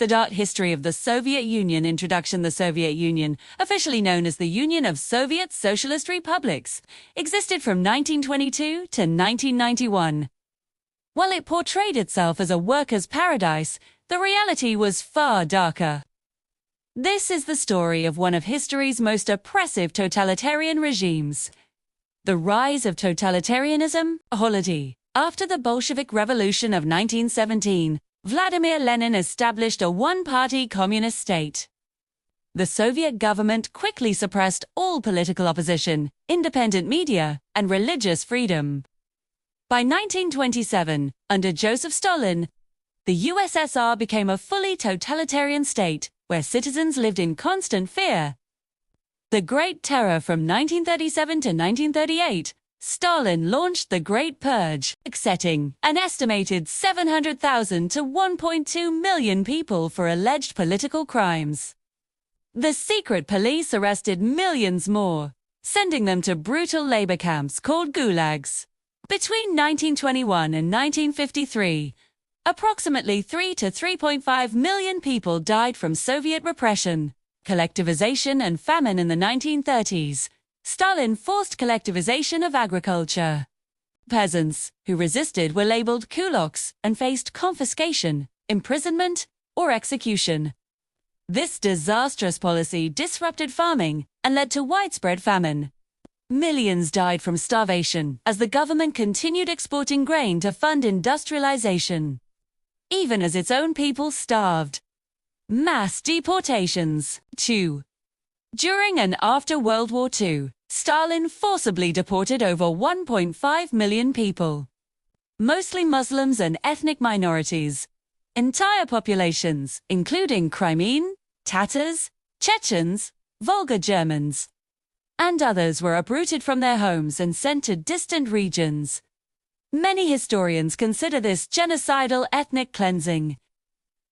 The dark history of the Soviet Union. Introduction. The Soviet Union, officially known as the Union of Soviet Socialist Republics, existed from 1922 to 1991. While it portrayed itself as a workers' paradise, the reality was far darker. This is the story of one of history's most oppressive totalitarian regimes. The rise of totalitarianism. Holiday. After the Bolshevik Revolution of 1917, Vladimir Lenin established a one-party communist state. The Soviet government quickly suppressed all political opposition, independent media, and religious freedom. By 1927, under Joseph Stalin, the USSR became a fully totalitarian state where citizens lived in constant fear. The Great Terror. From 1937 to 1938, Stalin launched the Great Purge, setting an estimated 700,000 to 1.2 million people for alleged political crimes. The secret police arrested millions more, sending them to brutal labor camps called gulags. Between 1921 and 1953, approximately 3 to 3.5 million people died from Soviet repression, collectivization, and famine. In the 1930s, Stalin forced collectivization of agriculture. Peasants who resisted were labeled kulaks and faced confiscation, imprisonment, or execution. This disastrous policy disrupted farming and led to widespread famine. Millions died from starvation as the government continued exporting grain to fund industrialization, even as its own people starved. Mass deportations. 2. During and after World War II, Stalin forcibly deported over 1.5 million people, mostly Muslims and ethnic minorities. Entire populations, including Crimean, Tatars, Chechens, Volga Germans, and others, were uprooted from their homes and sent to distant regions. Many historians consider this genocidal ethnic cleansing.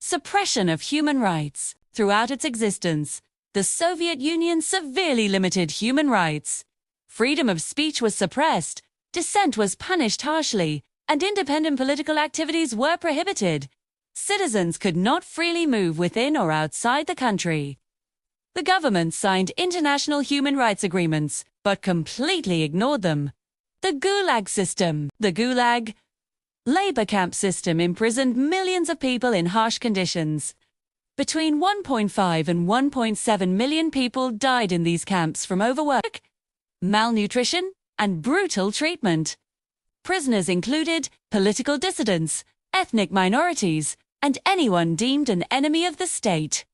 Suppression of human rights. Throughout its existence, the Soviet Union severely limited human rights. Freedom of speech was suppressed, dissent was punished harshly, and independent political activities were prohibited. Citizens could not freely move within or outside the country. The government signed international human rights agreements, but completely ignored them. The Gulag system. The Gulag labor camp system imprisoned millions of people in harsh conditions. Between 1.5 and 1.7 million people died in these camps from overwork, malnutrition, and brutal treatment. Prisoners included political dissidents, ethnic minorities, and anyone deemed an enemy of the state.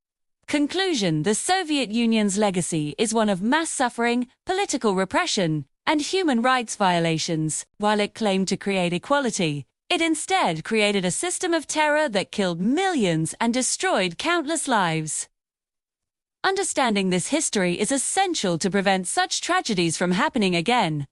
Conclusion. The Soviet Union's legacy is one of mass suffering, political repression, and human rights violations. While it claimed to create equality, it instead created a system of terror that killed millions and destroyed countless lives. Understanding this history is essential to prevent such tragedies from happening again.